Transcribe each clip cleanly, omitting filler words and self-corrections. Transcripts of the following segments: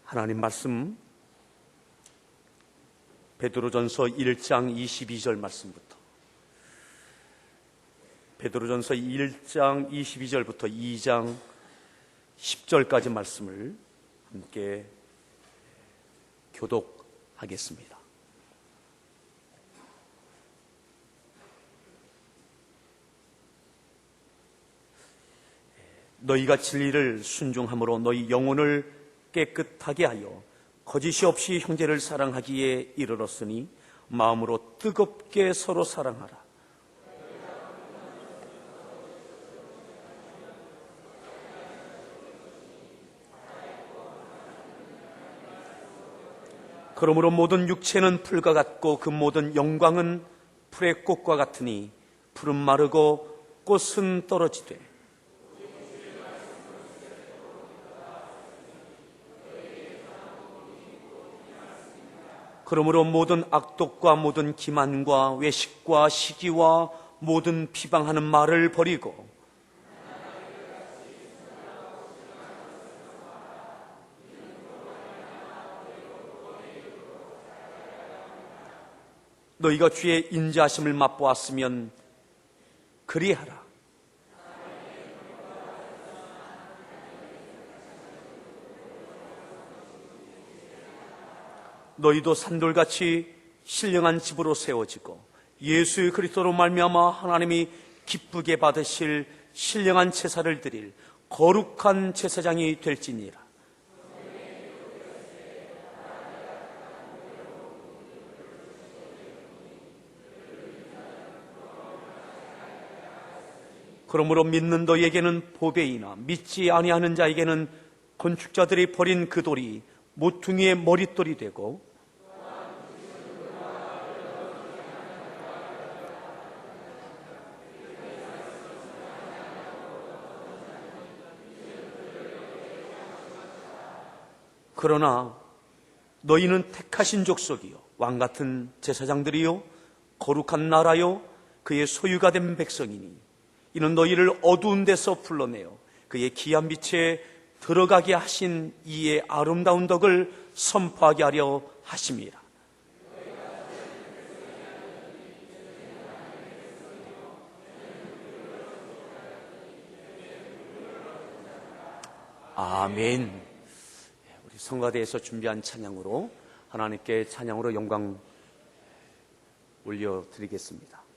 하나님 말씀 베드로전서 1장 22절 말씀부터 베드로전서 1장 22절부터 2장 10절까지 말씀을 함께 교독하겠습니다. 너희가 진리를 순종함으로 너희 영혼을 깨끗하게 하여 거짓이 없이 형제를 사랑하기에 이르렀으니 마음으로 뜨겁게 서로 사랑하라. 그러므로 모든 육체는 풀과 같고 그 모든 영광은 풀의 꽃과 같으니 풀은 마르고 꽃은 떨어지되 그러므로 모든 악독과 모든 기만과 외식과 시기와 모든 비방하는 말을 버리고 너희가 주의 인자하심을 맛보았으면 그리하라. 너희도 산돌같이 신령한 집으로 세워지고 예수 그리스도로 말미암아 하나님이 기쁘게 받으실 신령한 제사를 드릴 거룩한 제사장이 될지니라. 그러므로 믿는 너희에게는 보배이나 믿지 아니하는 자에게는 건축자들이 버린 그 돌이 모퉁이의 머릿돌이 되고 그러나 너희는 택하신 족속이요 왕같은 제사장들이요 거룩한 나라요 그의 소유가 된 백성이니 이는 너희를 어두운 데서 불러내어 그의 귀한 빛에 들어가게 하신 이의 아름다운 덕을 선포하게 하려 하심이라. 아멘. 우리 성가대에서 준비한 찬양으로 하나님께 찬양으로 영광 올려드리겠습니다.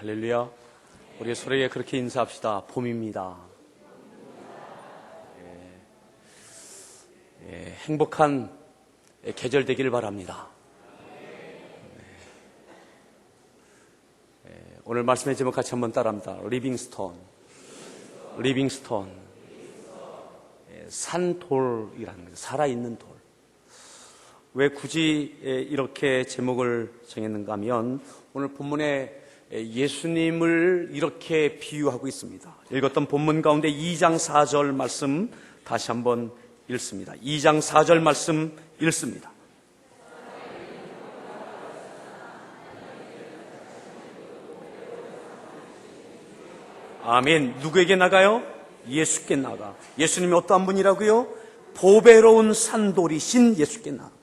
할렐루야. 우리 서로에게 그렇게 인사합시다. 봄입니다. 행복한 계절 되기를 바랍니다. 오늘 말씀의 제목 같이 한번 따라합니다. 리빙스톤. 산돌이라는 거죠. 살아있는 돌. 왜 굳이 이렇게 제목을 정했는가 하면 오늘 본문에 예수님을 이렇게 비유하고 있습니다. 읽었던 본문 가운데 2장 4절 말씀 다시 한번 읽습니다. 2장 4절 말씀 읽습니다. 아멘. 누구에게 나가요? 예수께 나가. 예수님이 어떠한 분이라고요? 보배로운 산돌이신 예수께 나가.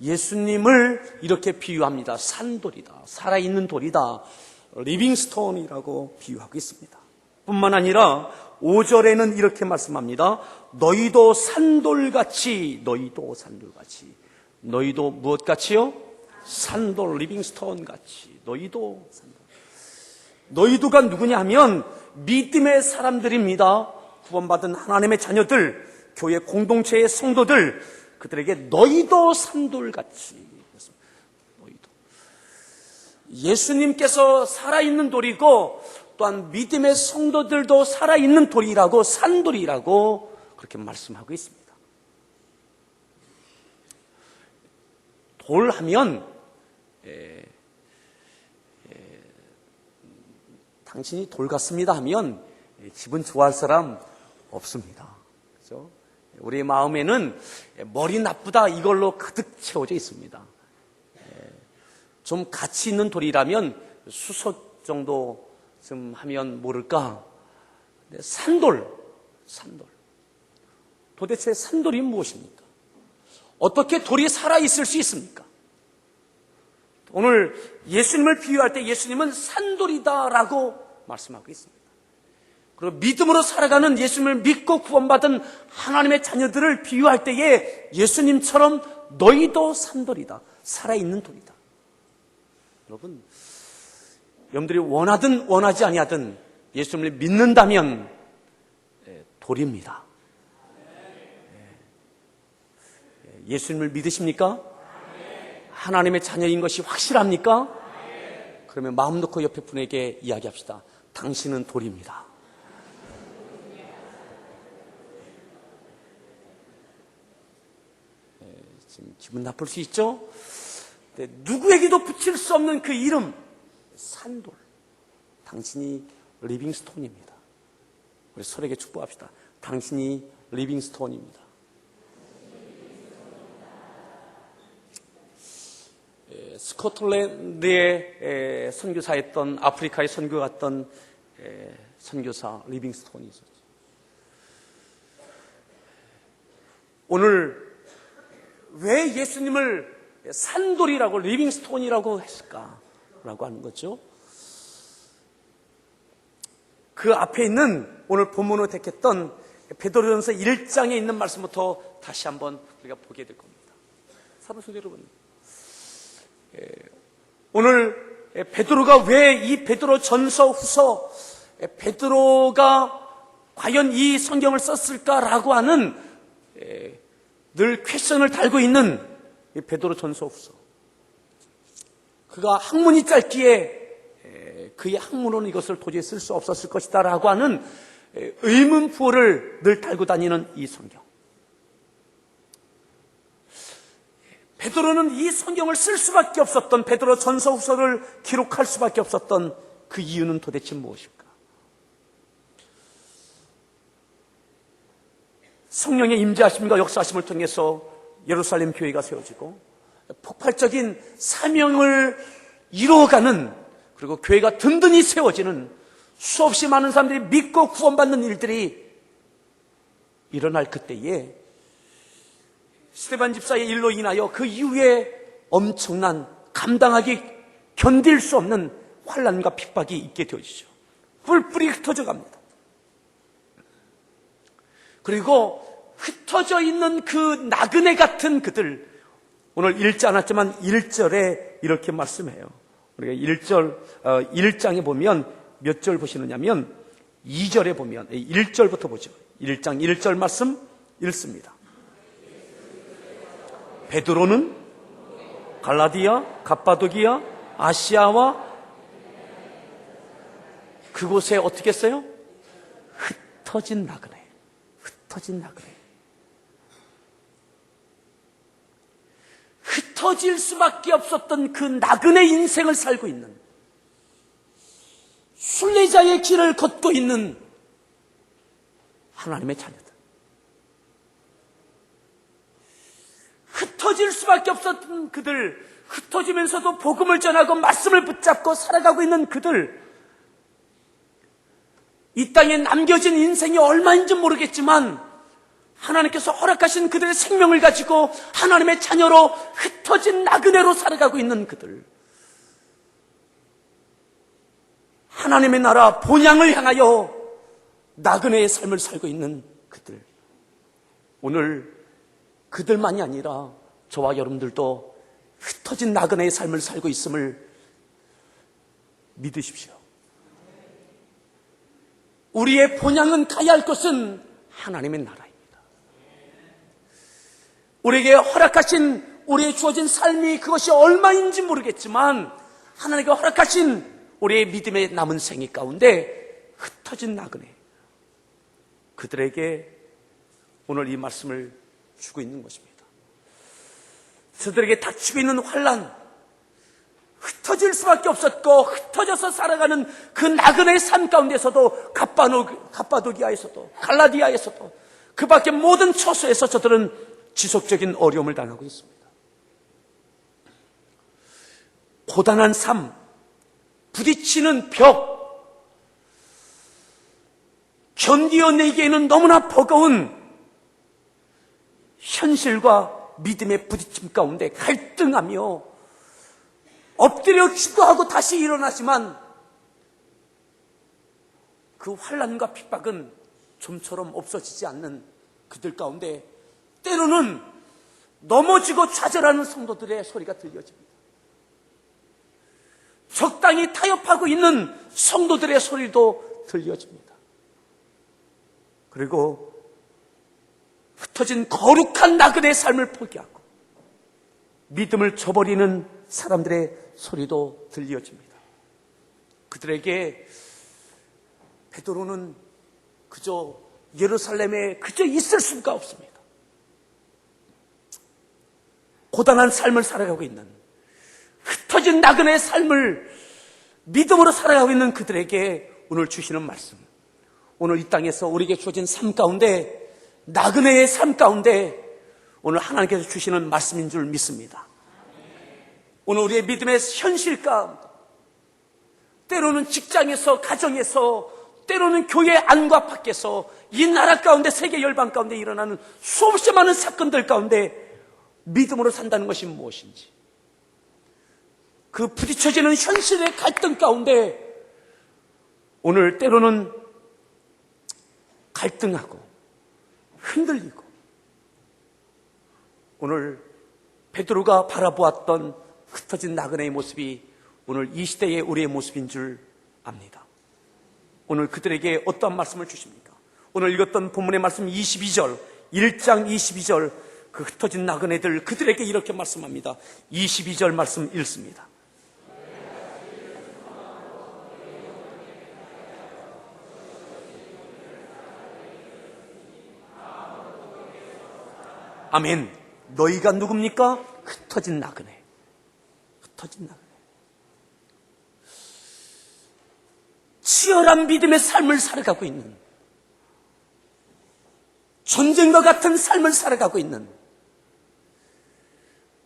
예수님을 이렇게 비유합니다. 산돌이다. 살아있는 돌이다. 리빙스톤이라고 비유하고 있습니다. 뿐만 아니라 5절에는 이렇게 말씀합니다. 너희도 산돌같이. 너희도 무엇같이요? 산돌, 리빙스톤같이. 너희도 산돌. 너희도가 누구냐 하면 믿음의 사람들입니다. 구원받은 하나님의 자녀들, 교회 공동체의 성도들, 그들에게 너희도 산돌같이. 너희도. 예수님께서 살아있는 돌이고 또한 믿음의 성도들도 살아있는 돌이라고, 산돌이라고 그렇게 말씀하고 있습니다. 돌 하면 당신이 돌 같습니다 하면 기분 좋아할 사람 없습니다. 그렇죠? 우리 마음에는 머리 나쁘다 이걸로 가득 채워져 있습니다. 좀 가치 있는 돌이라면 수소 정도 좀 하면 모를까. 산돌. 도대체 산돌이 무엇입니까? 어떻게 돌이 살아있을 수 있습니까? 오늘 예수님을 비유할 때 예수님은 산돌이다라고 말씀하고 있습니다. 그리고 믿음으로 살아가는 예수님을 믿고 구원받은 하나님의 자녀들을 비유할 때에 예수님처럼 너희도 산돌이다. 살아있는 돌이다. 여러분, 여러분들이 원하든 원하지 아니하든 예수님을 믿는다면 돌입니다. 예수님을 믿으십니까? 하나님의 자녀인 것이 확실합니까? 그러면 마음 놓고 옆에 분에게 이야기합시다. 당신은 돌입니다. 지금 기분 나쁠 수 있죠? 누구에게도 붙일 수 없는 그 이름, 산돌. 당신이 리빙스톤입니다. 우리 서로에게 축복합시다. 당신이 리빙스톤입니다. 스코틀랜드에 선교사였던, 아프리카에 선교 갔던 선교사 리빙스톤이 있었죠. 오늘 왜 예수님을 산돌이라고, 리빙스톤이라고 했을까라고 하는 거죠. 그 앞에 있는 오늘 본문으로 택했던 베드로전서 1장에 있는 말씀부터 다시 한번 우리가 보게 될 겁니다. 사랑하는 성도 여러분, 오늘 베드로가 왜 이 베드로 전서 후서, 베드로가 과연 이 성경을 썼을까라고 하는 늘 퀘션을 달고 있는 이 베드로 전서 후서. 그가 학문이 짧기에 그의 학문으로는 이것을 도저히 쓸 수 없었을 것이다라고 하는 의문부호를 늘 달고 다니는 이 성경. 베드로는 이 성경을 쓸 수밖에 없었던, 베드로 전서 후서를 기록할 수밖에 없었던 그 이유는 도대체 무엇일까? 성령의 임재하심과 역사하심을 통해서 예루살렘 교회가 세워지고 폭발적인 사명을 이루어가는, 그리고 교회가 든든히 세워지는, 수없이 많은 사람들이 믿고 구원받는 일들이 일어날 그때에 스데반 집사의 일로 인하여 그 이후에 엄청난, 감당하기 견딜 수 없는 환난과 핍박이 있게 되어지죠. 뿔뿔이 흩어져 갑니다. 그리고 흩어져 있는 그 나그네 같은 그들, 오늘 읽지 않았지만 1절에 이렇게 말씀해요. 우리가 1장에 보면 몇 절 보시느냐면 2절에 보면 1절부터 보죠. 1장 1절 말씀 읽습니다. 베드로는 갈라디아, 갑바도기아, 아시아와 그곳에 어떻게 했어요? 흩어진 나그네. 흩어진 나그네. 흩어질 수밖에 없었던 그 나그네 인생을 살고 있는, 순례자의 길을 걷고 있는 하나님의 자녀들. 흩어질 수밖에 없었던 그들, 흩어지면서도 복음을 전하고 말씀을 붙잡고 살아가고 있는 그들, 이 땅에 남겨진 인생이 얼마인지 모르겠지만 하나님께서 허락하신 그들의 생명을 가지고 하나님의 자녀로 흩어진 나그네로 살아가고 있는 그들, 하나님의 나라 본향을 향하여 나그네의 삶을 살고 있는 그들, 오늘 그들만이 아니라 저와 여러분들도 흩어진 나그네의 삶을 살고 있음을 믿으십시오. 우리의 본향은 가야 할 것은 하나님의 나라입니다. 우리에게 허락하신, 우리의 주어진 삶이 그것이 얼마인지 모르겠지만 하나님께 허락하신 우리의 믿음의 남은 생애 가운데 흩어진 나그네, 그들에게 오늘 이 말씀을 주고 있는 것입니다. 그들에게 닥치고 있는 환난, 흩어질 수밖에 없었고 흩어져서 살아가는 그 나그네의 삶 가운데서도 갑바도기아에서도 갈라디아에서도 그 밖에 모든 처소에서 저들은 지속적인 어려움을 당하고 있습니다. 고단한 삶, 부딪히는 벽, 견디어내기에는 너무나 버거운 현실과 믿음의 부딪힘 가운데 갈등하며 엎드려 기도하고 다시 일어나지만 그 환난과 핍박은 좀처럼 없어지지 않는 그들 가운데 때로는 넘어지고 좌절하는 성도들의 소리가 들려집니다. 적당히 타협하고 있는 성도들의 소리도 들려집니다. 그리고 흩어진 거룩한 나그네의 삶을 포기하고 믿음을 저버리는 사람들의 소리도 들려집니다. 그들에게 베드로는 그저 예루살렘에 그저 있을 수가 없습니다. 고단한 삶을 살아가고 있는, 흩어진 나그네의 삶을 믿음으로 살아가고 있는 그들에게 오늘 주시는 말씀, 오늘 이 땅에서 우리에게 주어진 삶 가운데, 나그네의 삶 가운데 오늘 하나님께서 주시는 말씀인 줄 믿습니다. 오늘 우리의 믿음의 현실 가운데, 때로는 직장에서, 가정에서, 때로는 교회 안과 밖에서, 이 나라 가운데, 세계 열방 가운데 일어나는 수없이 많은 사건들 가운데 믿음으로 산다는 것이 무엇인지, 그 부딪혀지는 현실의 갈등 가운데 오늘 때로는 갈등하고 흔들리고, 오늘 베드로가 바라보았던 흩어진 나그네의 모습이 오늘 이 시대의 우리의 모습인 줄 압니다. 오늘 그들에게 어떠한 말씀을 주십니까? 오늘 읽었던 본문의 말씀 22절, 1장 22절, 그 흩어진 나그네들, 그들에게 이렇게 말씀합니다. 22절 말씀 읽습니다. 아멘. 너희가 누굽니까? 흩어진 나그네. 흩어진 나그네. 치열한 믿음의 삶을 살아가고 있는, 전쟁과 같은 삶을 살아가고 있는,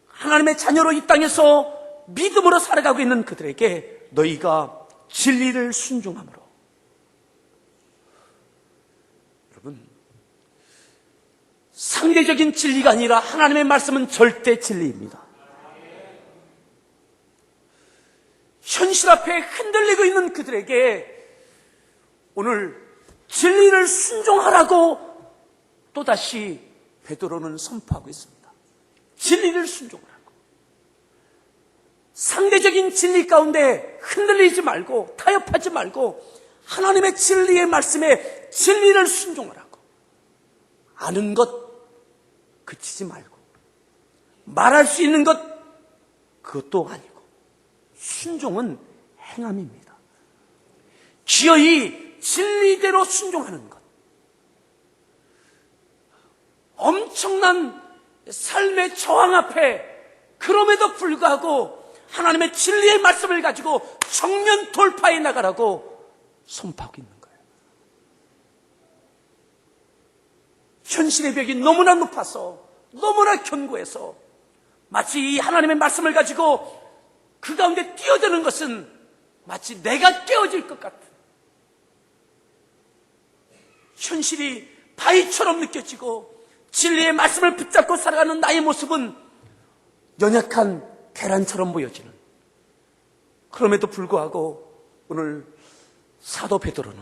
하나님의 자녀로 이 땅에서 믿음으로 살아가고 있는 그들에게 너희가 진리를 순종함으로. 여러분, 상대적인 진리가 아니라 하나님의 말씀은 절대 진리입니다. 현실 앞에 흔들리고 있는 그들에게 오늘 진리를 순종하라고 또다시 베드로는 선포하고 있습니다. 진리를 순종하라고. 상대적인 진리 가운데 흔들리지 말고 타협하지 말고 하나님의 진리의 말씀에 진리를 순종하라고. 아는 것 그치지 말고 말할 수 있는 것 그것도 아니고 순종은 행함입니다. 기어이 진리대로 순종하는 것. 엄청난 삶의 저항 앞에 그럼에도 불구하고 하나님의 진리의 말씀을 가지고 정면 돌파해 나가라고 선포하고 있는 거예요. 현실의 벽이 너무나 높아서 너무나 견고해서 마치 이 하나님의 말씀을 가지고 그 가운데 뛰어드는 것은 마치 내가 깨어질 것 같은 현실이 바위처럼 느껴지고 진리의 말씀을 붙잡고 살아가는 나의 모습은 연약한 계란처럼 보여지는. 그럼에도 불구하고 오늘 사도 베드로는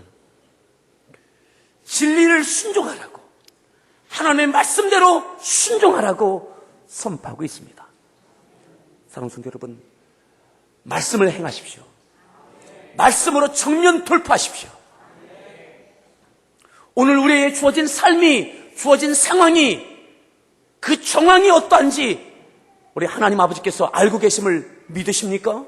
진리를 순종하라고 하나님의 말씀대로 순종하라고 선포하고 있습니다. 사랑하는 성도 여러분, 말씀을 행하십시오. 말씀으로 정면 돌파하십시오. 오늘 우리에게 주어진 삶이, 주어진 상황이, 그 정황이 어떠한지 우리 하나님 아버지께서 알고 계심을 믿으십니까?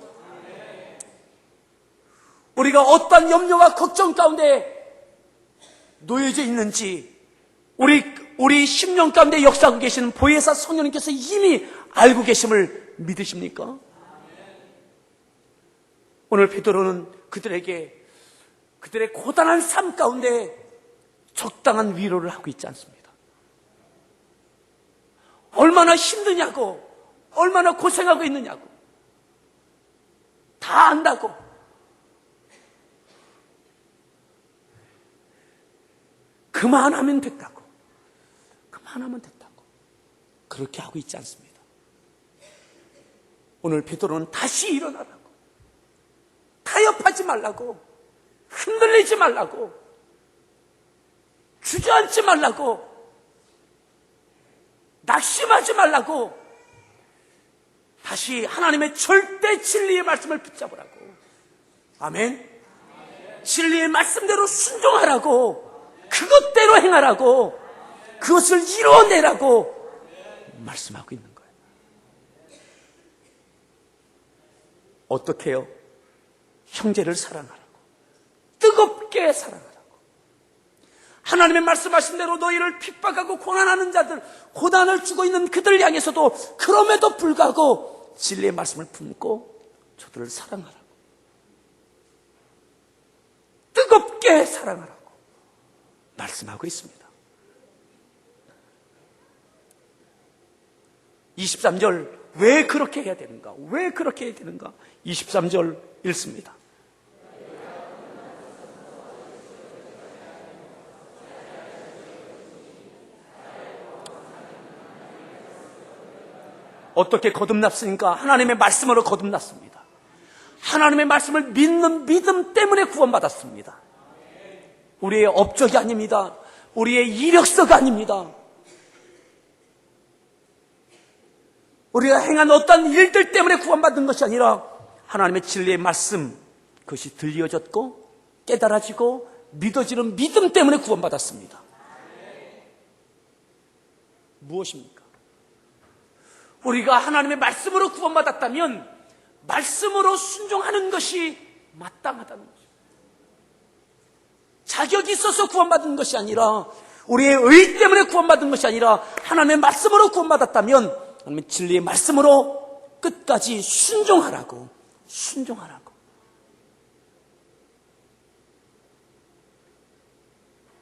우리가 어떠한 염려와 걱정 가운데 놓여져 있는지 우리 심령 가운데 역사하고 계시는 보혜사 성령님께서 이미 알고 계심을 믿으십니까? 오늘 베드로는 그들의 고단한 삶 가운데 적당한 위로를 하고 있지 않습니다. 얼마나 힘드냐고, 얼마나 고생하고 있느냐고 다 안다고. 그만하면 됐다고. 그만하면 됐다고. 그렇게 하고 있지 않습니다. 오늘 베드로는 다시 일어나라고, 타협하지 말라고, 흔들리지 말라고, 주저앉지 말라고, 낙심하지 말라고, 다시 하나님의 절대 진리의 말씀을 붙잡으라고. 아멘. 진리의 말씀대로 순종하라고, 그것대로 행하라고, 그것을 이루어내라고 말씀하고 있는 거예요. 어떻게 해요? 형제를 사랑하라고, 뜨겁게 사랑하라고. 하나님의 말씀하신 대로 너희를 핍박하고 고난하는 자들, 고난을 주고 있는 그들 향해서도 그럼에도 불구하고 진리의 말씀을 품고 저들을 사랑하라고, 뜨겁게 사랑하라고 말씀하고 있습니다. 23절 왜 그렇게 해야 되는가? 왜 그렇게 해야 되는가? 23절 읽습니다. 어떻게 거듭났습니까? 하나님의 말씀으로 거듭났습니다. 하나님의 말씀을 믿는 믿음 때문에 구원받았습니다. 우리의 업적이 아닙니다. 우리의 이력서가 아닙니다. 우리가 행한 어떤 일들 때문에 구원받은 것이 아니라 하나님의 진리의 말씀, 그것이 들려졌고 깨달아지고 믿어지는 믿음 때문에 구원받았습니다. 무엇입니까? 우리가 하나님의 말씀으로 구원받았다면 말씀으로 순종하는 것이 마땅하다는 거죠. 자격이 있어서 구원받은 것이 아니라, 우리의 의 때문에 구원받은 것이 아니라 하나님의 말씀으로 구원받았다면 하나님의 진리의 말씀으로 끝까지 순종하라고.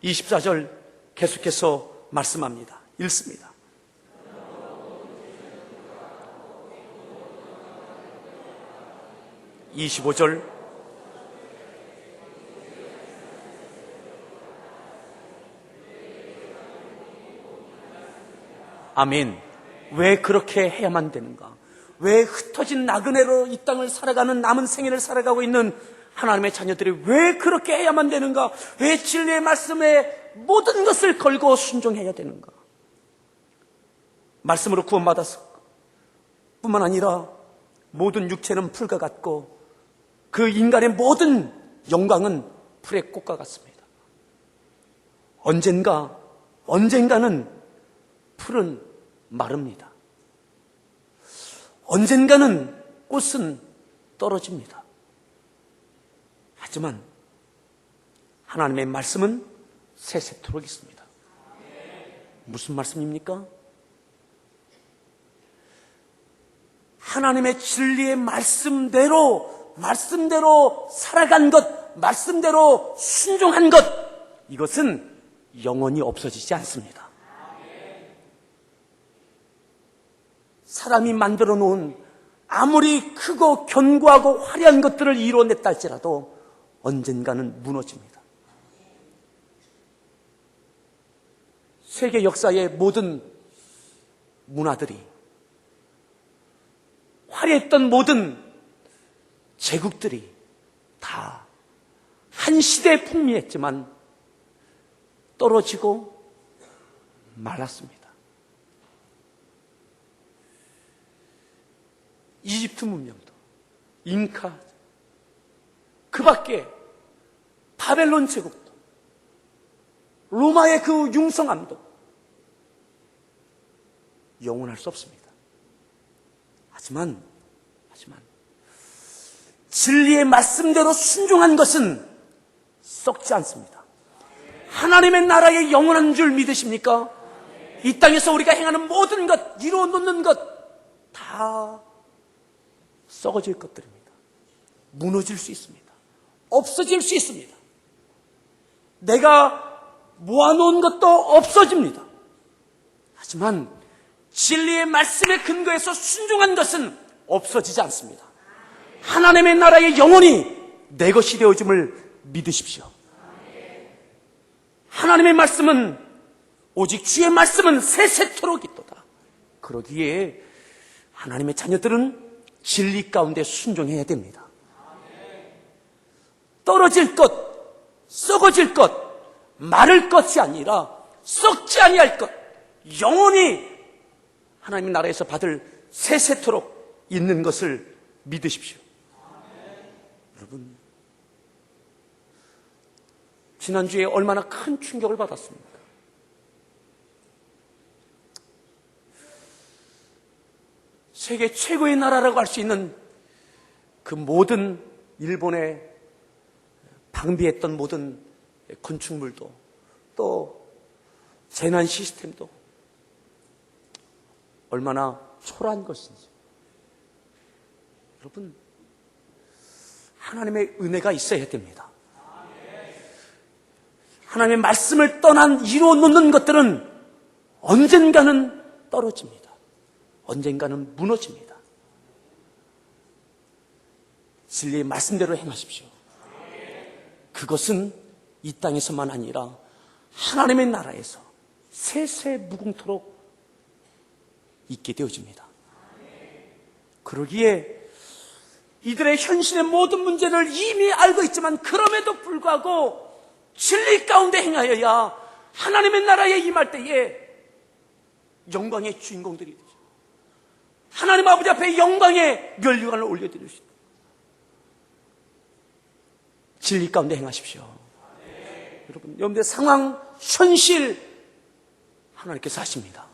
24절 계속해서 말씀합니다. 읽습니다. (25절) 아멘. 왜 그렇게 해야만 되는가? 왜 흩어진 나그네로 이 땅을 살아가는 남은 생애를 살아가고 있는 하나님의 자녀들이 왜 그렇게 해야만 되는가? 왜 진리의 말씀에 모든 것을 걸고 순종해야 되는가? 말씀으로 구원받았을 뿐만 아니라 모든 육체는 풀과 같고 그 인간의 모든 영광은 풀의 꽃과 같습니다. 언젠가는 풀은 마릅니다. 언젠가는 꽃은 떨어집니다. 하지만 하나님의 말씀은 세세토록 있습니다. 무슨 말씀입니까? 하나님의 진리의 말씀대로 살아간 것, 말씀대로 순종한 것, 이것은 영원히 없어지지 않습니다. 사람이 만들어 놓은 아무리 크고 견고하고 화려한 것들을 이루어냈다 할지라도 언젠가는 무너집니다. 세계 역사의 모든 문화들이, 화려했던 모든 제국들이 다 한 시대에 풍미했지만 떨어지고 말랐습니다. 이집트 문명도, 잉카, 그 밖에 바벨론 제국도, 로마의 그 융성함도 영원할 수 없습니다. 하지만 진리의 말씀대로 순종한 것은 썩지 않습니다. 하나님의 나라의 영원한 줄 믿으십니까? 이 땅에서 우리가 행하는 모든 것, 이루어 놓는 것 다 썩어질 것들입니다. 무너질 수 있습니다. 없어질 수 있습니다. 내가 모아놓은 것도 없어집니다. 하지만 진리의 말씀에 근거해서 순종한 것은 없어지지 않습니다. 하나님의 나라의 영혼이 내 것이 되어짐을 믿으십시오. 하나님의 말씀은, 오직 주의 말씀은 세세토록 있도다. 그러기에 하나님의 자녀들은 진리 가운데 순종해야 됩니다. 떨어질 것, 썩어질 것, 마를 것이 아니라 썩지 아니할 것, 영원히 하나님의 나라에서 받을 세세토록 있는 것을 믿으십시오. 여러분, 지난주에 얼마나 큰 충격을 받았습니까? 세계 최고의 나라라고 할 수 있는 그 모든 일본에 방비했던 모든 건축물도, 또 재난 시스템도 얼마나 초라한 것인지. 여러분, 하나님의 은혜가 있어야 됩니다. 하나님의 말씀을 떠난 이루어 놓는 것들은 언젠가는 떨어집니다. 언젠가는 무너집니다. 진리의 말씀대로 행하십시오. 그것은 이 땅에서만 아니라 하나님의 나라에서 세세 무궁토록 있게 되어집니다. 그러기에 이들의 현실의 모든 문제를 이미 알고 있지만 그럼에도 불구하고 진리 가운데 행하여야 하나님의 나라에 임할 때에 영광의 주인공들이 되죠. 하나님 아버지 앞에 영광의 면류관을 올려드릴 수 있다. 진리 가운데 행하십시오. 여러분들 상황, 현실 하나님께서 하십니다.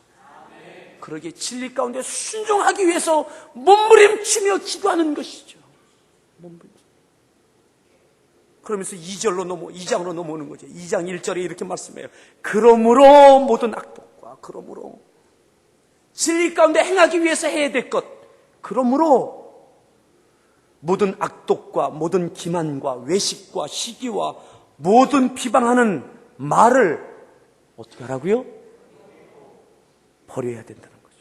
그러기에 진리 가운데 순종하기 위해서 몸부림치며 기도하는 것이죠. 그러면서 2장으로 넘어오는 거죠. 2장 1절에 이렇게 말씀해요. 그러므로 모든 악독과, 그러므로 진리 가운데 행하기 위해서 해야 될 것, 그러므로 모든 악독과 모든 기만과 외식과 시기와 모든 비방하는 말을 어떻게 하라고요? 버려야 된다는 거죠.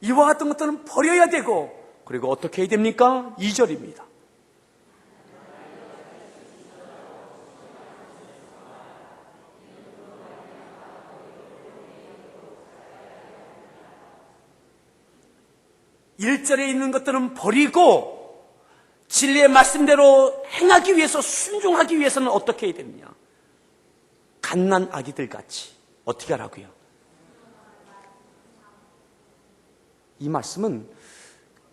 이와 같은 것들은 버려야 되고, 그리고 어떻게 해야 됩니까? 2절입니다. 일절에 있는 것들은 버리고 진리의 말씀대로 행하기 위해서, 순종하기 위해서는 어떻게 해야 되느냐? 갓난 아기들 같이 어떻게 하라고요? 이 말씀은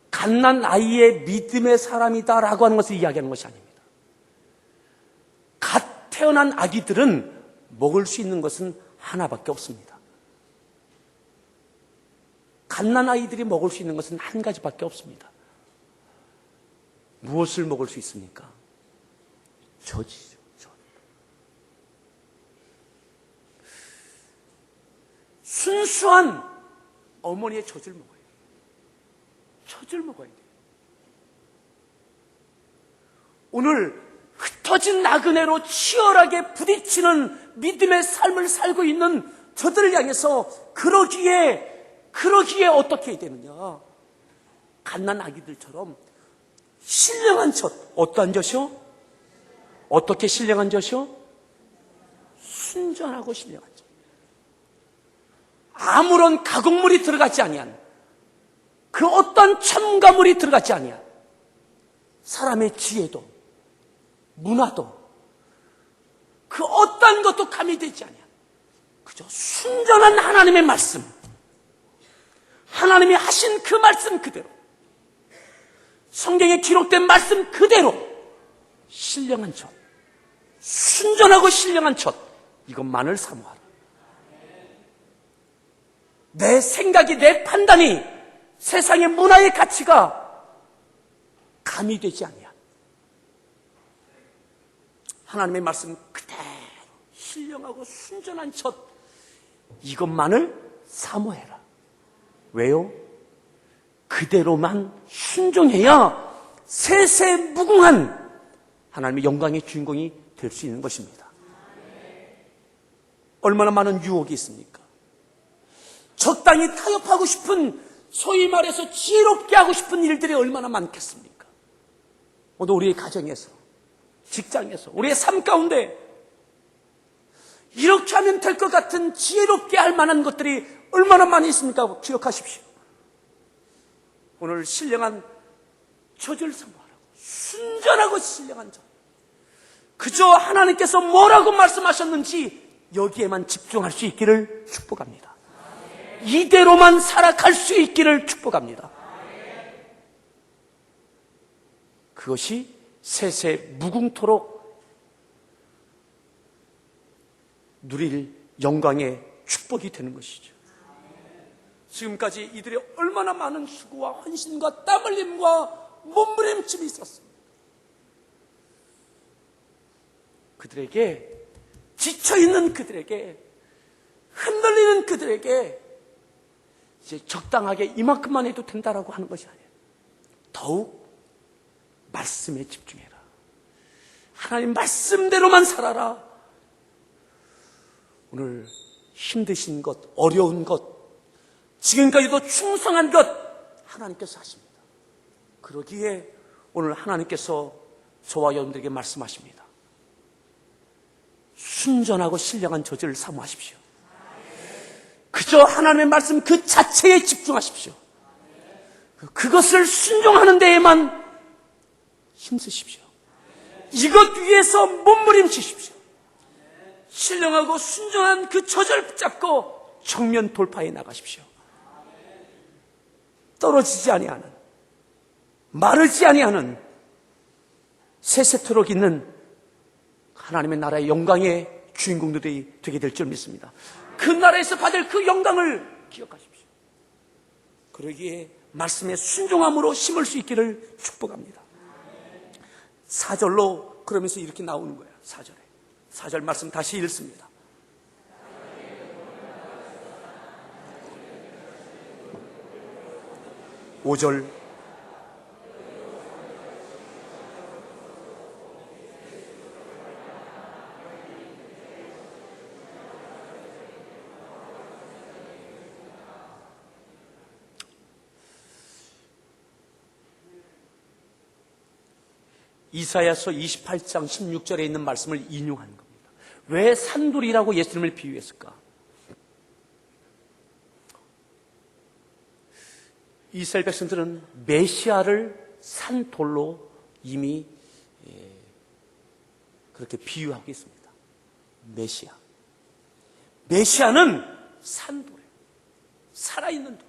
갓난 아이의 믿음의 사람이다라고 하는 것을 이야기하는 것이 아닙니다. 갓 태어난 아기들은 먹을 수 있는 것은 하나밖에 없습니다. 갓난 아이들이 먹을 수 있는 것은 한 가지밖에 없습니다. 무엇을 먹을 수 있습니까? 젖이죠. 젖. 순수한 어머니의 젖을 먹어요. 젖을 먹어야 돼요. 오늘 흩어진 나그네로 치열하게 부딪히는 믿음의 삶을 살고 있는 저들을 향해서 그러기에 어떻게 해야 되느냐? 갓난 아기들처럼 신령한 젖, 어떠한 젖이요? 어떻게 신령한 젖이요? 순전하고 신령한 젖. 아무런 가공물이 들어가지 아니한, 그 어떤 첨가물이 들어가지 아니한 사람의 지혜도 문화도 그 어떤 것도 가미되지 아니한 그저 순전한 하나님의 말씀, 하나님이 하신 그 말씀 그대로, 성경에 기록된 말씀 그대로 신령한 젖, 순전하고 신령한 젖, 이것만을 사모하라. 내 생각이, 내 판단이 세상의 문화의 가치가 가미되지 아니한 하나님의 말씀 그대로 신령하고 순전한 젖, 이것만을 사모해라. 왜요? 그대로만 순종해야 세세무궁한 하나님의 영광의 주인공이 될 수 있는 것입니다. 얼마나 많은 유혹이 있습니까? 적당히 타협하고 싶은, 소위 말해서 지혜롭게 하고 싶은 일들이 얼마나 많겠습니까? 오늘 우리의 가정에서, 직장에서, 우리의 삶 가운데 이렇게 하면 될 것 같은 지혜롭게 할 만한 것들이 얼마나 많이 있습니까? 기억하십시오. 오늘 신령한 젖을 사모하라고, 순전하고 신령한 젖, 그저 하나님께서 뭐라고 말씀하셨는지 여기에만 집중할 수 있기를 축복합니다. 이대로만 살아갈 수 있기를 축복합니다. 그것이 세세무궁토록 누릴 영광의 축복이 되는 것이죠. 지금까지 이들의 얼마나 많은 수고와 헌신과 땀 흘림과 몸부림침이 있었습니다. 그들에게, 지쳐있는 그들에게, 흔들리는 그들에게 이제 적당하게 이만큼만 해도 된다라고 하는 것이 아니에요. 더욱 말씀에 집중해라. 하나님 말씀대로만 살아라. 오늘 힘드신 것, 어려운 것, 지금까지도 충성한 것 하나님께서 하십니다. 그러기에 오늘 하나님께서 저와 여러분들에게 말씀하십니다. 순전하고 신령한 젖을 사모하십시오. 그저 하나님의 말씀 그 자체에 집중하십시오. 그것을 순종하는 데에만 힘쓰십시오. 이것 위해서 몸부림치십시오. 신령하고 순종한 그 젖을 붙잡고 정면 돌파해 나가십시오. 떨어지지 아니하는, 마르지 아니하는 세세토록 있는 하나님의 나라의 영광의 주인공들이 되게 될 줄 믿습니다. 그 나라에서 받을 그 영광을 기억하십시오. 그러기에 말씀에 순종함으로 심을 수 있기를 축복합니다. 4절로 그러면서 이렇게 나오는 거예요. 4절 말씀 다시 읽습니다. (5절) 이사야서 28장 16절에 있는 말씀을 인용하는 겁니다. 왜 산돌이라고 예수님을 비유했을까? 이스라엘 백성들은 메시아를 산돌로 이미 그렇게 비유하고 있습니다. 메시아는 산돌이에요. 살아있는 돌.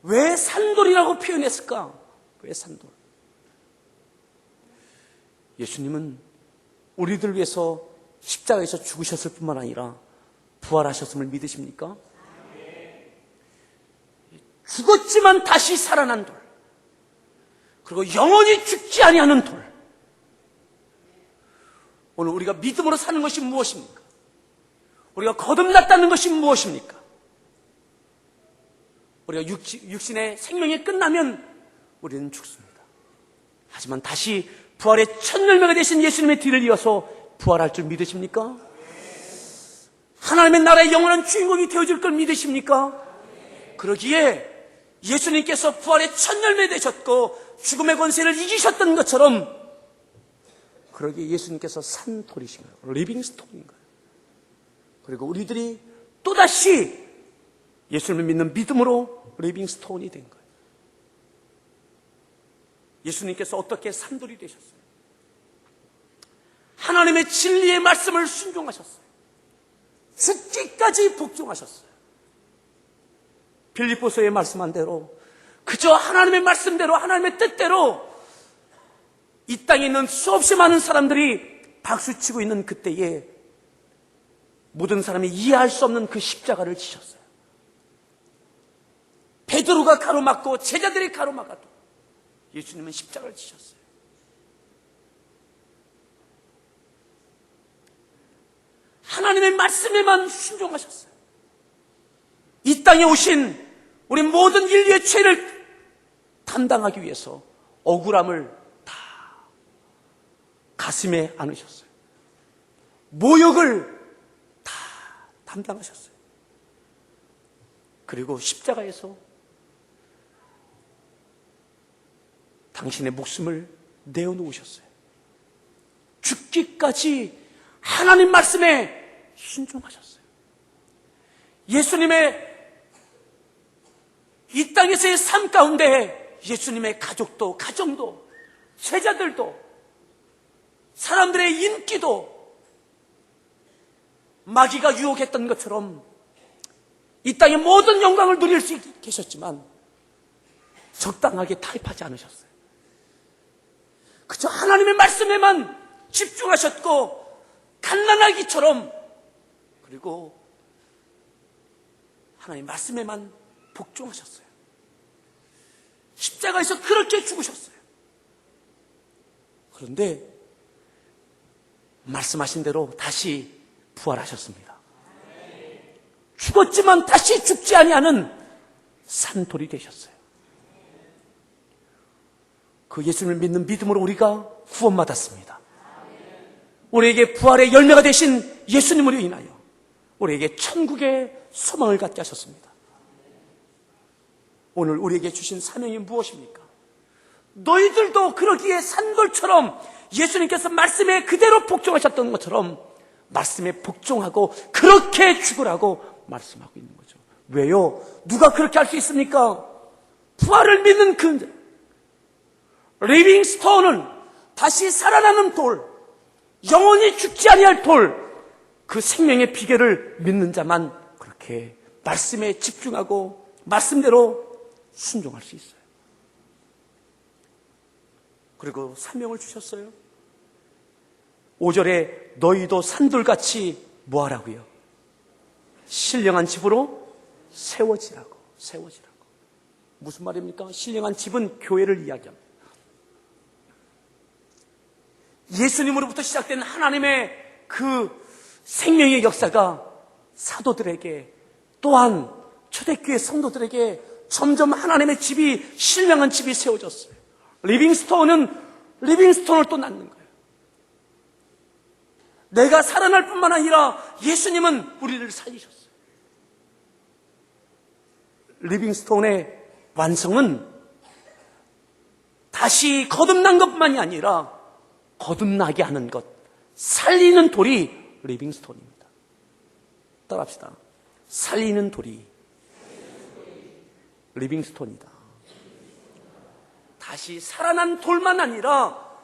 왜 산돌이라고 표현했을까? 왜 산돌? 예수님은 우리들 위해서 십자가에서 죽으셨을 뿐만 아니라 부활하셨음을 믿으십니까? 죽었지만 다시 살아난 돌, 그리고 영원히 죽지 아니하는 돌. 오늘 우리가 믿음으로 사는 것이 무엇입니까? 우리가 거듭났다는 것이 무엇입니까? 우리가 육신의 생명이 끝나면 우리는 죽습니다. 하지만 다시 부활의 첫 열매가 되신 예수님의 뒤를 이어서 부활할 줄 믿으십니까? 하나님의 나라의 영원한 주인공이 되어줄 걸 믿으십니까? 그러기에 예수님께서 부활의 첫 열매 되셨고 죽음의 권세를 이기셨던 것처럼, 그러기에 예수님께서 산돌이신 거예요. 리빙스톤인 거예요. 그리고 우리들이 또다시 예수님을 믿는 믿음으로 리빙스톤이 된 거예요. 예수님께서 어떻게 산돌이 되셨어요? 하나님의 진리의 말씀을 순종하셨어요. 죽기까지 복종하셨어요. 빌립보서에 말씀한 대로 그저 하나님의 말씀대로, 하나님의 뜻대로 이 땅에 있는 수없이 많은 사람들이 박수치고 있는 그때에 모든 사람이 이해할 수 없는 그 십자가를 지셨어요. 베드로가 가로막고 제자들이 가로막아도 예수님은 십자가를 지셨어요. 하나님의 말씀에만 순종하셨어요. 이 땅에 오신 우리 모든 인류의 죄를 담당하기 위해서 억울함을 다 가슴에 안으셨어요. 모욕을 다 담당하셨어요. 그리고 십자가에서 당신의 목숨을 내어놓으셨어요. 죽기까지 하나님 말씀에 순종하셨어요. 예수님의 이 땅에서의 삶 가운데 예수님의 가족도, 가정도, 제자들도, 사람들의 인기도 마귀가 유혹했던 것처럼 이 땅의 모든 영광을 누릴 수 계셨지만 적당하게 타협하지 않으셨어요. 그저 하나님의 말씀에만 집중하셨고 갓난아기처럼, 그리고 하나님의 말씀에만 복종하셨어요. 십자가에서 그렇게 죽으셨어요. 그런데 말씀하신 대로 다시 부활하셨습니다. 죽었지만 다시 죽지 아니하는 산돌이 되셨어요. 그 예수님을 믿는 믿음으로 우리가 구원받았습니다. 우리에게 부활의 열매가 되신 예수님으로 인하여 우리에게 천국의 소망을 갖게 하셨습니다. 오늘 우리에게 주신 사명이 무엇입니까? 너희들도 그러기에 산돌처럼 예수님께서 말씀에 그대로 복종하셨던 것처럼 말씀에 복종하고 그렇게 죽으라고 말씀하고 있는 거죠. 왜요? 누가 그렇게 할 수 있습니까? 부활을 믿는 그 리빙스톤은 다시 살아나는 돌, 영원히 죽지 아니할 돌, 그 생명의 비결을 믿는 자만 그렇게 말씀에 집중하고 말씀대로 순종할 수 있어요. 그리고 사명을 주셨어요. 5절에 너희도 산돌같이 뭐하라고요? 신령한 집으로 세워지라고. 무슨 말입니까? 신령한 집은 교회를 이야기합니다. 예수님으로부터 시작된 하나님의 그 생명의 역사가 사도들에게, 또한 초대교회 성도들에게 점점 하나님의 집이, 신령한 집이 세워졌어요. 리빙스톤을 또 낳는 거예요. 내가 살아날 뿐만 아니라 예수님은 우리를 살리셨어요. 리빙스톤의 완성은 다시 거듭난 것만이 아니라 거듭나게 하는 것, 살리는 돌이 리빙스톤입니다. 따라합시다. 살리는 돌이 리빙스톤이다. 다시 살아난 돌만 아니라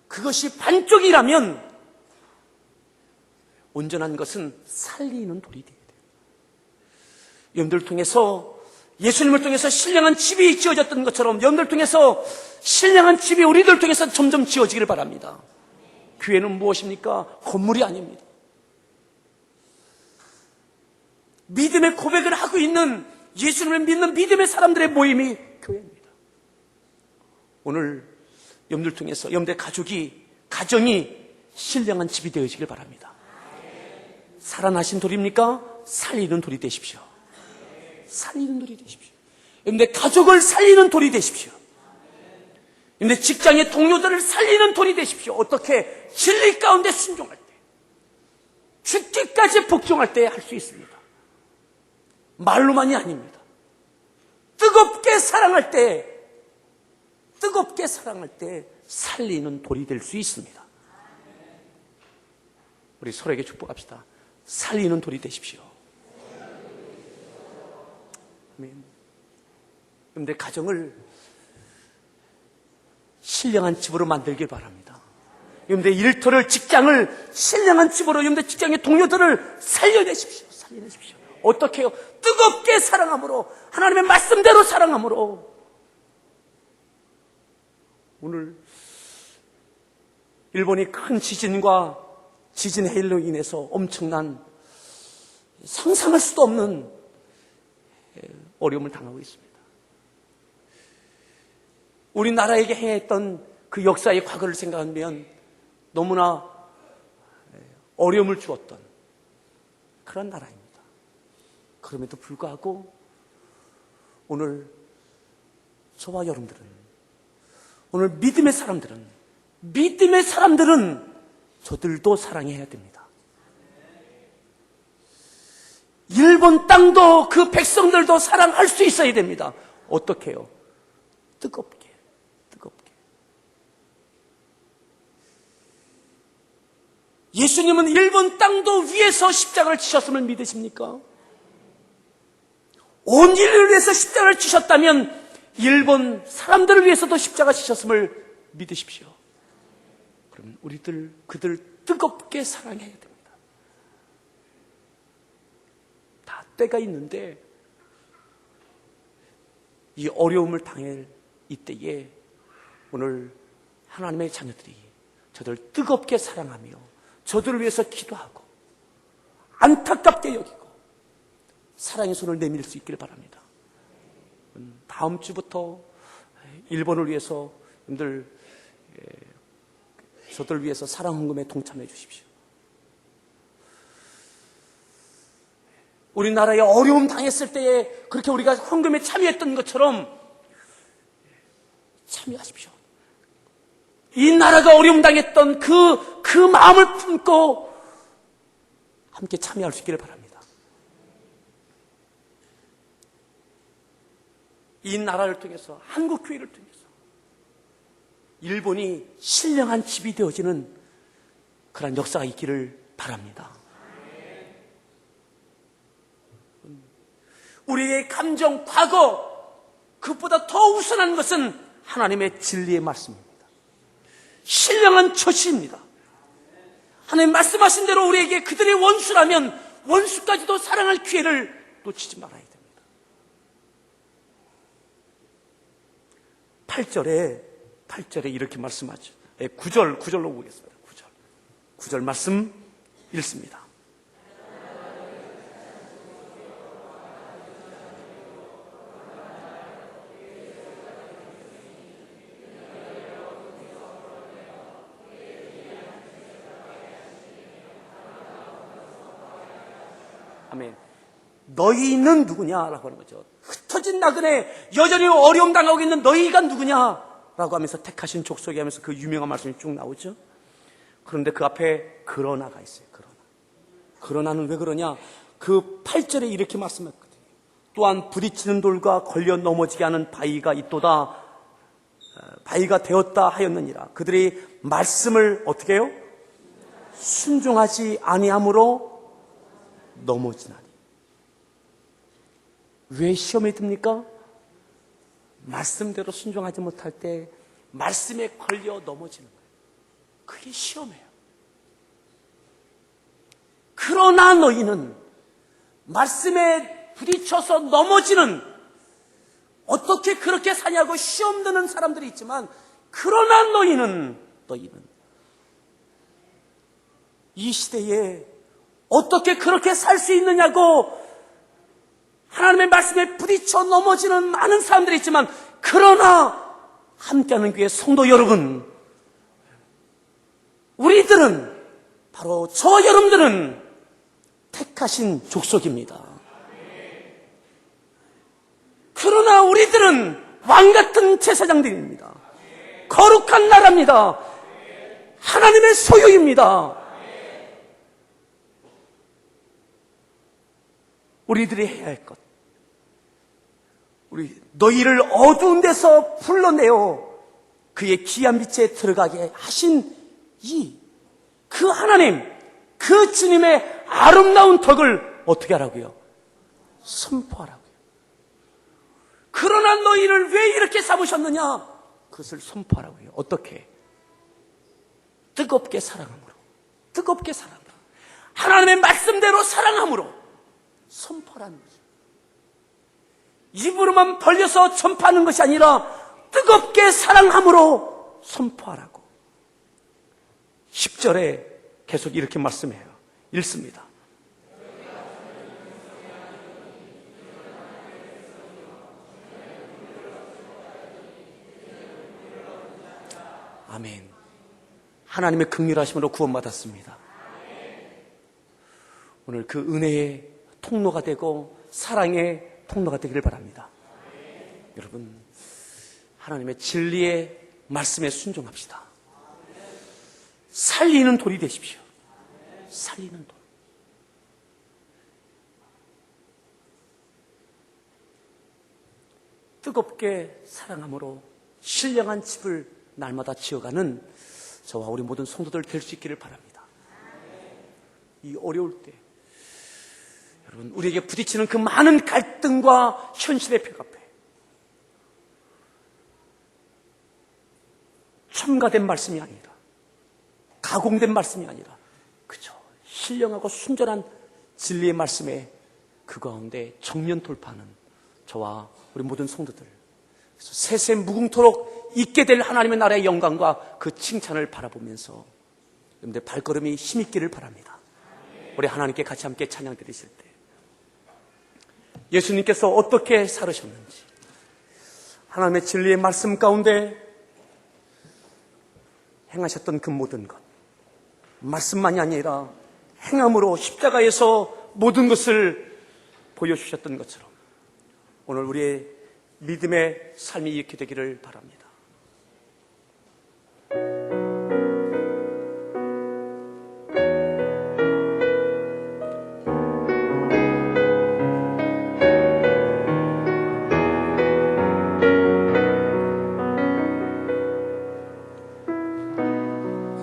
그것이 반쪽이라면 온전한 것은 살리는 돌이 되어야 돼요. 여러분들을 통해서 예수님을 통해서 신령한 집이 지어졌던 것처럼 여러분들 통해서 신령한 집이 우리들 통해서 점점 지어지기를 바랍니다. 교회는 무엇입니까? 건물이 아닙니다. 믿음의 고백을 하고 있는 예수님을 믿는 믿음의 사람들의 모임이 교회입니다. 오늘 여러분들 통해서 여러분들의 가정이 신령한 집이 되어지길 바랍니다. 살아나신 돌입니까? 살리는 돌이 되십시오. 살리는 돌이 되십시오. 여러분들의 가족을 살리는 돌이 되십시오. 여러분들의 직장의 동료들을 살리는 돌이 되십시오. 어떻게? 진리 가운데 순종할 때, 죽기까지 복종할 때 할 수 있습니다. 말로만이 아닙니다. 뜨겁게 사랑할 때 살리는 돌이 될 수 있습니다. 우리 서로에게 축복합시다. 살리는 돌이 되십시오. 아멘. 여러분들 가정을 신령한 집으로 만들길 바랍니다. 여러분들 일터를, 직장을 신령한 집으로, 여러분들 직장의 동료들을 살려내십시오. 어떻게 해요? 뜨겁게 사랑함으로, 하나님의 말씀대로 사랑함으로. 오늘 일본이 큰 지진과 지진 해일로 인해서 엄청난 상상할 수도 없는 어려움을 당하고 있습니다. 우리나라에게 행했던 그 역사의 과거를 생각하면 너무나 어려움을 주었던 그런 나라입니다. 그럼에도 불구하고 오늘 저와 여러분들은, 오늘 믿음의 사람들은 저들도 사랑해야 됩니다. 일본 땅도 그 백성들도 사랑할 수 있어야 됩니다. 어떻게 해요? 뜨겁게. 예수님은 일본 땅도 위에서 십자가를 지셨음을 믿으십니까? 온 인류를 위해서 십자가를 지셨다면 일본 사람들을 위해서도 십자가 지셨음을 믿으십시오. 그럼 그들 뜨겁게 사랑해야 됩니다. 다 때가 있는데 이 어려움을 당할 이때에 오늘 하나님의 자녀들이 저들 뜨겁게 사랑하며 저들을 위해서 기도하고 안타깝게 여기고 사랑의 손을 내밀 수 있기를 바랍니다. 다음 주부터 일본을 위해서 여러분들 저들 위해서 사랑 헌금에 동참해 주십시오. 우리나라에 어려움 당했을 때에 그렇게 우리가 헌금에 참여했던 것처럼 참여하십시오. 이 나라가 어려움 당했던 그 마음을 품고 함께 참여할 수 있기를 바랍니다. 이 나라를 통해서, 한국 교회를 통해서 일본이 신령한 집이 되어지는 그런 역사가 있기를 바랍니다. 우리의 감정, 과거, 그것보다 더 우선한 것은 하나님의 진리의 말씀입니다. 신령한 처시입니다. 하나님 말씀하신 대로 우리에게 그들의 원수라면 원수까지도 사랑할 기회를 놓치지 말아야 됩니다. 8절에 이렇게 말씀하죠. 9절로 보겠습니다. 9절 말씀 읽습니다. 아멘. 너희는 누구냐라고 하는 거죠. 흩어진 나그네, 여전히 어려움 당하고 있는 너희가 누구냐라고 하면서 택하신 족속이 하면서 그 유명한 말씀이 쭉 나오죠. 그런데 그 앞에 그러나가 있어요. 그러나는 왜 그러냐? 그 8절에 이렇게 말씀했거든요. 또한 부딪히는 돌과 걸려 넘어지게 하는 바위가 있도다. 바위가 되었다 하였느니라. 그들이 말씀을 어떻게 해요? 순종하지 아니함으로 넘어지나니. 왜 시험에 듭니까? 말씀대로 순종하지 못할 때 말씀에 걸려 넘어지는 거예요. 그게 시험이에요. 그러나 너희는 말씀에 부딪혀서 넘어지는 어떻게 그렇게 사냐고 시험 드는 사람들이 있지만, 그러나 너희는 이 시대에 어떻게 그렇게 살 수 있느냐고 하나님의 말씀에 부딪혀 넘어지는 많은 사람들이 있지만, 그러나 함께하는 교회 성도 여러분, 우리들은, 바로 저 여러분들은 택하신 족속입니다. 그러나 우리들은 왕같은 제사장들입니다. 거룩한 나라입니다. 하나님의 소유입니다. 우리들이 해야 할 것, 너희를 어두운 데서 불러내어 그의 귀한 빛에 들어가게 하신 그 하나님, 그 주님의 아름다운 덕을 어떻게 하라고요? 선포하라고요. 그러나 너희를 왜 이렇게 삼으셨느냐? 그것을 선포하라고요. 어떻게? 뜨겁게 사랑함으로, 뜨겁게 사랑함으로, 하나님의 말씀대로 사랑함으로 선포하는 거죠. 입으로만 벌려서 전파하는 것이 아니라 뜨겁게 사랑함으로 선포하라고. 10절에 계속 이렇게 말씀해요. 읽습니다. 아멘. 하나님의 긍휼하심으로 구원받았습니다. 오늘 그 은혜의 통로가 되고 사랑의 통로가 되기를 바랍니다. 여러분, 하나님의 진리의 말씀에 순종합시다. 살리는 돌이 되십시오. 살리는 돌. 뜨겁게 사랑함으로 신령한 집을 날마다 지어가는 저와 우리 모든 성도들 될 수 있기를 바랍니다. 이 어려울 때 여러분, 우리에게 부딪히는 그 많은 갈등과 현실의 벽 앞에 첨가된 말씀이 아니라, 가공된 말씀이 아니라 그저 신령하고 순전한 진리의 말씀에 그 가운데 정면 돌파하는 저와 우리 모든 성도들, 세세 무궁토록 있게 될 하나님의 나라의 영광과 그 칭찬을 바라보면서 여러분들 발걸음이 힘있기를 바랍니다. 우리 하나님께 같이 함께 찬양 드리실 때 예수님께서 어떻게 살으셨는지, 하나님의 진리의 말씀 가운데 행하셨던 그 모든 것, 말씀만이 아니라 행함으로 십자가에서 모든 것을 보여주셨던 것처럼 오늘 우리의 믿음의 삶이 이렇게 되기를 바랍니다.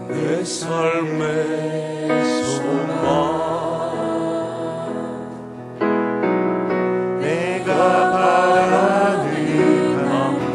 내 삶의 소망, 내가 바라는 만물,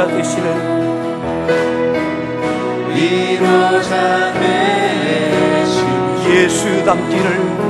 위로자 되시는 위로자 되신 예수 닮기를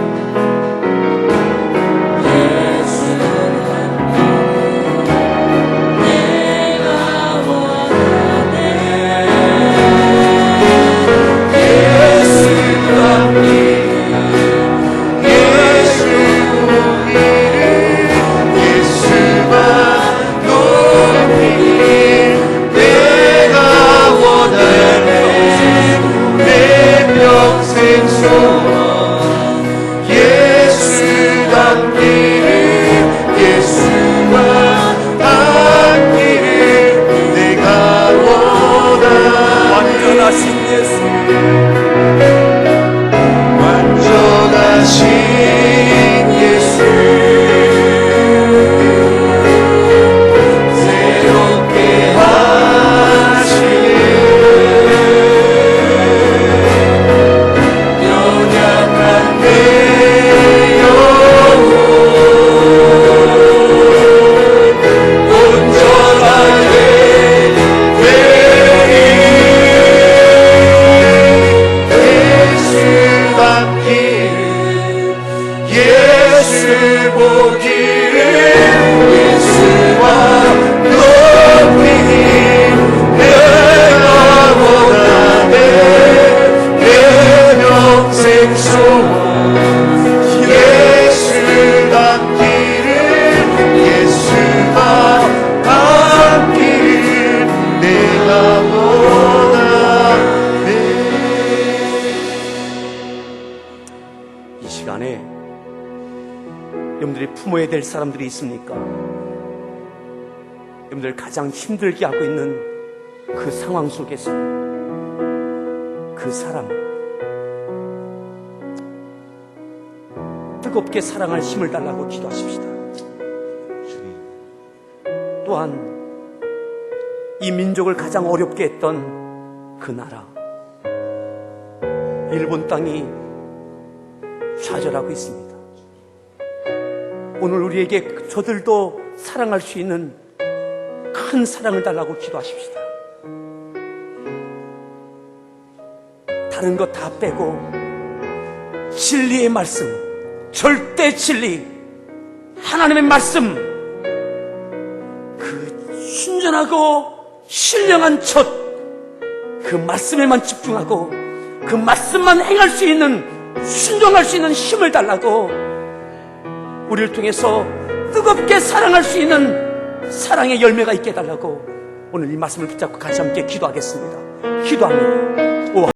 여러분들이 품어야 될 사람들이 있습니까? 여러분들 가장 힘들게 하고 있는 그 상황 속에서 그 사람 뜨겁게 사랑할 힘을 달라고 기도하십시다. 또한 이 민족을 가장 어렵게 했던 그 나라 일본 땅이 좌절하고 있습니다. 오늘 우리에게 저들도 사랑할 수 있는 큰 사랑을 달라고 기도하십시다. 다른 것 다 빼고 진리의 말씀, 절대 진리, 하나님의 말씀, 그 순전하고 신령한 첫, 그 말씀에만 집중하고 그 말씀만 행할 수 있는, 순종할 수 있는 힘을 달라고, 우리를 통해서 뜨겁게 사랑할 수 있는 사랑의 열매가 있게 해달라고 오늘 이 말씀을 붙잡고 같이 함께 기도하겠습니다. 기도합니다.